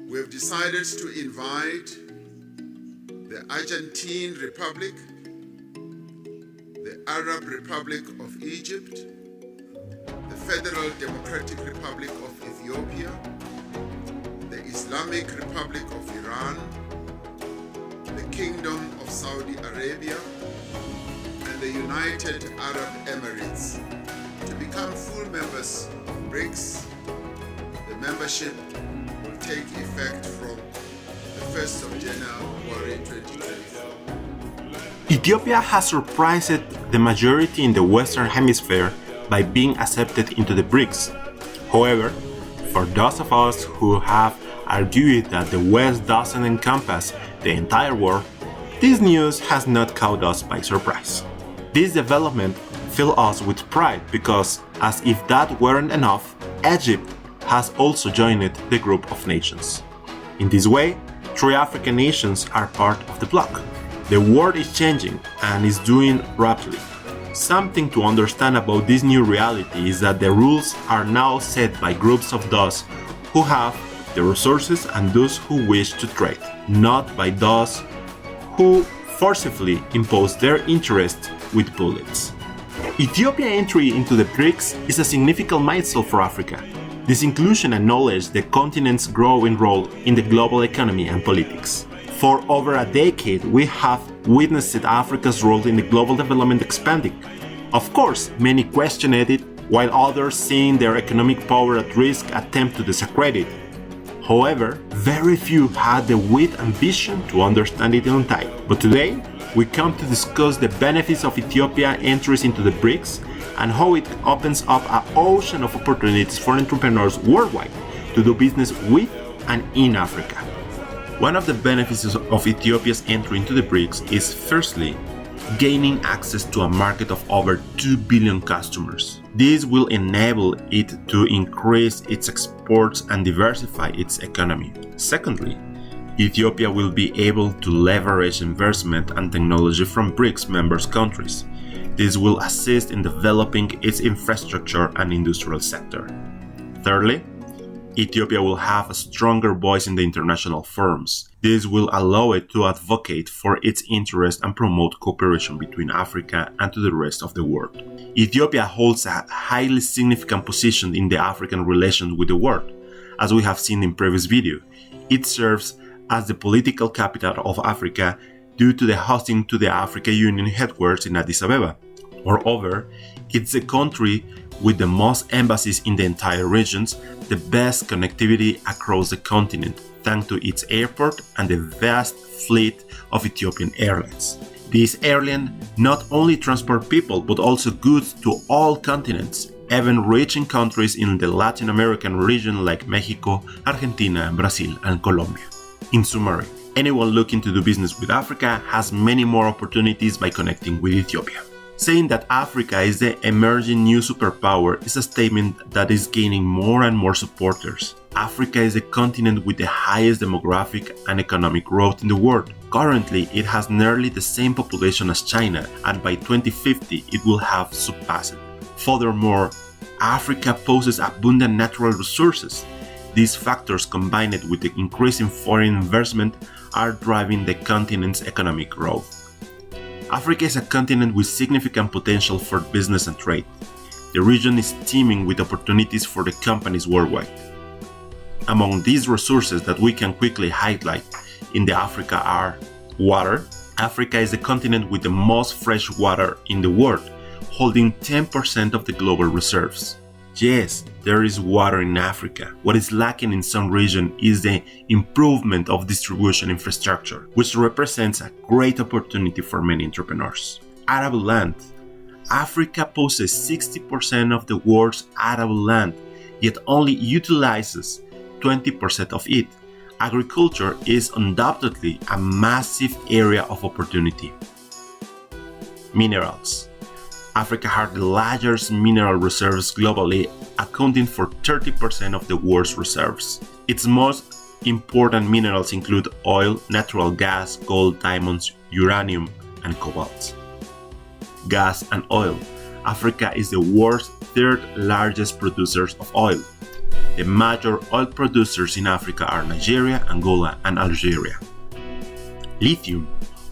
We have decided to invite the Argentine Republic, the Arab Republic of Egypt, the Federal Democratic Republic of Ethiopia, the Islamic Republic of Iran, the Kingdom of Saudi Arabia, and the United Arab Emirates to become full members of BRICS. The membership will take effect from the 1st of January 2024. Ethiopia has surprised the majority in the Western Hemisphere by being accepted into the BRICS. However, for those of us who have argued that the West doesn't encompass the entire world, this news has not caught us by surprise. This development fills us with pride because, as if that weren't enough, Egypt has also joined the group of nations. In this way, 3 African nations are part of the bloc. The world is changing and is doing rapidly. Something to understand about this new reality is that the rules are now set by groups of those who have the resources and those who wish to trade, not by those who forcibly impose their interests with bullets. Ethiopia's entry into the BRICS is a significant milestone for Africa. This inclusion acknowledges the continent's growing role in the global economy and politics. For over a decade, we have witnessed Africa's role in the global development expanding. Of course, many questioned it, while others, seeing their economic power at risk, attempt to discredit it. However, very few had the wit and vision to understand it in time. But today, we come to discuss the benefits of Ethiopia's entry into the BRICS and how it opens up an ocean of opportunities for entrepreneurs worldwide to do business with and in Africa. One of the benefits of Ethiopia's entry into the BRICS is, firstly, gaining access to a market of over 2 billion customers. This will enable it to increase its exports and diversify its economy. Secondly, Ethiopia will be able to leverage investment and technology from BRICS members countries. This will assist in developing its infrastructure and industrial sector. Thirdly, Ethiopia will have a stronger voice in the international forums. This will allow it to advocate for its interests and promote cooperation between Africa and to the rest of the world. Ethiopia holds a highly significant position in the African relations with the world. As we have seen in previous video, it serves as the political capital of Africa due to the hosting to the African Union headquarters in Addis Ababa. Moreover, it's the country with the most embassies in the entire regions, the best connectivity across the continent thanks to its airport and the vast fleet of Ethiopian airlines. These airlines not only transport people but also goods to all continents, even reaching countries in the Latin American region like Mexico, Argentina, Brazil, and Colombia. In summary, anyone looking to do business with Africa has many more opportunities by connecting with Ethiopia. Saying that Africa is the emerging new superpower is a statement that is gaining more and more supporters. Africa is the continent with the highest demographic and economic growth in the world. Currently, it has nearly the same population as China, and by 2050 it will have surpassed it. Furthermore, Africa possesses abundant natural resources. These factors, combined with the increase in foreign investment, are driving the continent's economic growth. Africa is a continent with significant potential for business and trade. The region is teeming with opportunities for the companies worldwide. Among these resources that we can quickly highlight in the Africa are water. Africa is the continent with the most fresh water in the world, holding 10% of the global reserves. Yes, there is water in Africa. What is lacking in some regions is the improvement of distribution infrastructure, which represents a great opportunity for many entrepreneurs. Arable land. Africa possesses 60% of the world's arable land, yet only utilizes 20% of it. Agriculture is undoubtedly a massive area of opportunity. Minerals. Africa has the largest mineral reserves globally, accounting for 30% of the world's reserves. Its most important minerals include oil, natural gas, gold, diamonds, uranium, and cobalt. Gas and oil. Africa is the world's third largest producer of oil. The major oil producers in Africa are Nigeria, Angola, and Algeria. Lithium.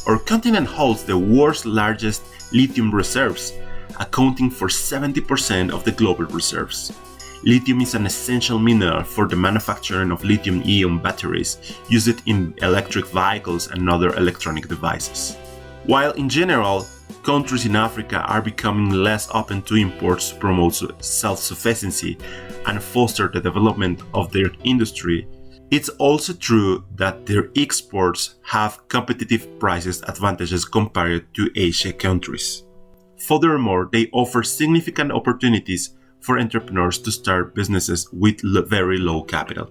Our continent holds the world's largest lithium reserves, accounting for 70% of the global reserves. Lithium is an essential mineral for the manufacturing of lithium-ion batteries used in electric vehicles and other electronic devices. While in general, countries in Africa are becoming less open to imports to promote self-sufficiency and foster the development of their industry, it's also true that their exports have competitive price advantages compared to Asian countries. Furthermore, they offer significant opportunities for entrepreneurs to start businesses with very low capital.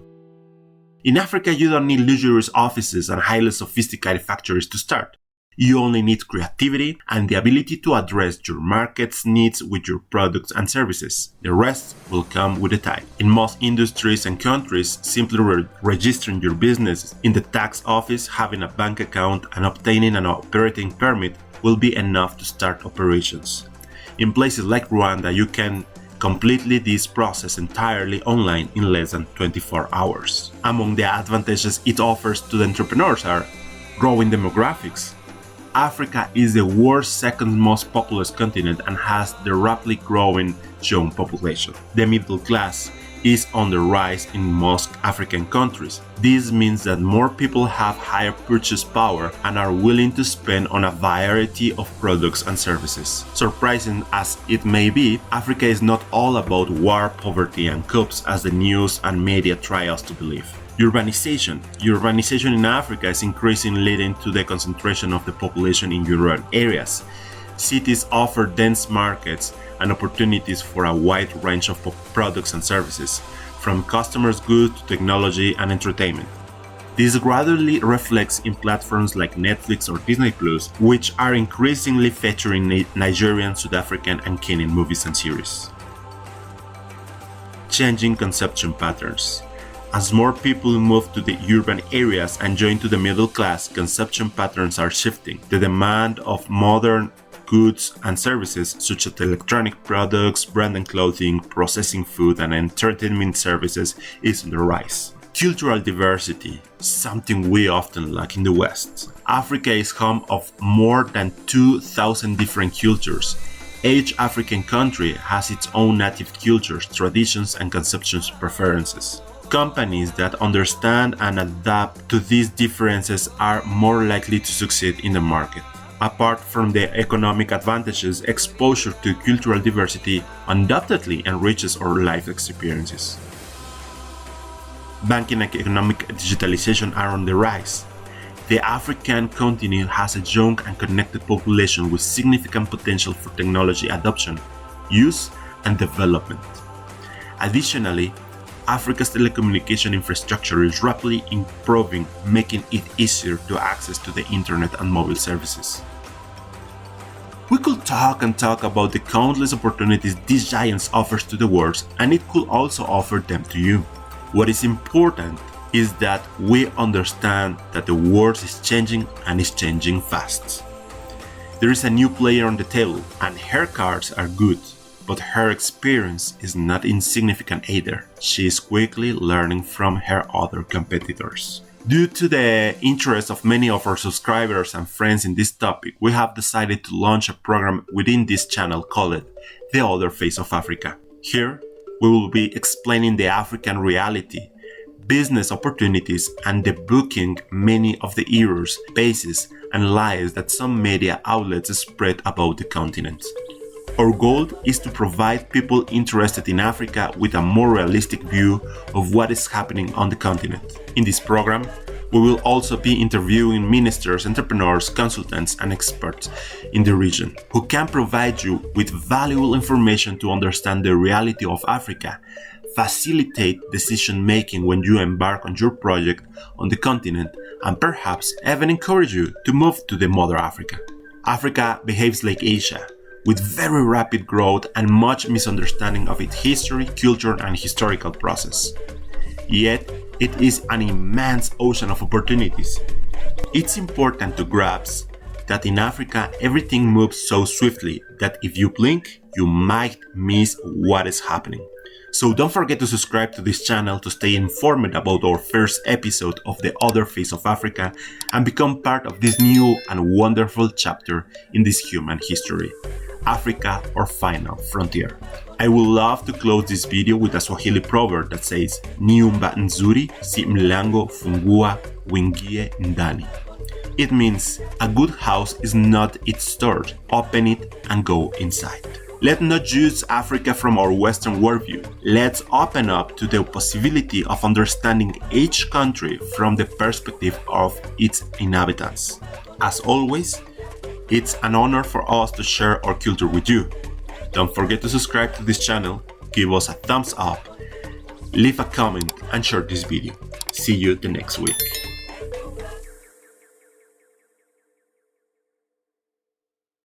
In Africa, you don't need luxurious offices and highly sophisticated factories to start. You only need creativity and the ability to address your market's needs with your products and services. The rest will come with the time. In most industries and countries, simply registering your business in the tax office, having a bank account, and obtaining an operating permit will be enough to start operations. In places like Rwanda, you can complete this process entirely online in less than 24 hours. Among the advantages it offers to the entrepreneurs are growing demographics. Africa is the world's second most populous continent and has the rapidly growing young population. The middle class is on the rise in most African countries. This means that more people have higher purchase power and are willing to spend on a variety of products and services. Surprising as it may be, Africa is not all about war, poverty, and coups as the news and media try us to believe. Urbanization in Africa is increasingly leading to the concentration of the population in urban areas. Cities offer dense markets and opportunities for a wide range of products and services, from customers' goods to technology and entertainment. This gradually reflects in platforms like Netflix or Disney+, which are increasingly featuring Nigerian, South African, and Kenyan movies and series. Changing consumption patterns. As more people move to the urban areas and join to the middle class, consumption patterns are shifting. The demand of modern goods and services such as electronic products, branded clothing, processing food, and entertainment services is on the rise. Cultural diversity, something we often lack in the West. Africa is home of more than 2,000 different cultures. Each African country has its own native cultures, traditions, and consumption preferences. Companies that understand and adapt to these differences are more likely to succeed in the market. Apart from the economic advantages, exposure to cultural diversity undoubtedly enriches our life experiences. Banking and economic digitalization are on the rise. The African continent has a young and connected population with significant potential for technology adoption, use, and development. Additionally, Africa's telecommunication infrastructure is rapidly improving, making it easier to access to the internet and mobile services. We could talk about the countless opportunities these giants offer to the world, and it could also offer them to you. What is important is that we understand that the world is changing and is changing fast. There is a new player on the table, and her cards are good. But her experience is not insignificant either. She is quickly learning from her other competitors. Due to the interest of many of our subscribers and friends in this topic, we have decided to launch a program within this channel called The Other Face of Africa. Here, we will be explaining the African reality, business opportunities, and debunking many of the errors, bases, and lies that some media outlets spread about the continent. Our goal is to provide people interested in Africa with a more realistic view of what is happening on the continent. In this program, we will also be interviewing ministers, entrepreneurs, consultants, and experts in the region who can provide you with valuable information to understand the reality of Africa, facilitate decision-making when you embark on your project on the continent, and perhaps even encourage you to move to the Mother Africa. Africa behaves like Asia, with very rapid growth and much misunderstanding of its history, culture, and historical process. Yet, it is an immense ocean of opportunities. It's important to grasp that in Africa, everything moves so swiftly that if you blink, you might miss what is happening. So don't forget to subscribe to this channel to stay informed about our first episode of The Other Face of Africa and become part of this new and wonderful chapter in this human history, Africa, our final frontier. I would love to close this video with a Swahili proverb that says, Nyumba nzuri si mlango fungua wingie ndani. It means a good house is not its door. Open it and go inside. Let's not judge Africa from our Western worldview. Let's open up to the possibility of understanding each country from the perspective of its inhabitants. As always, it's an honor for us to share our culture with you. Don't forget to subscribe to this channel, give us a thumbs up, leave a comment and share this video. See you the next week.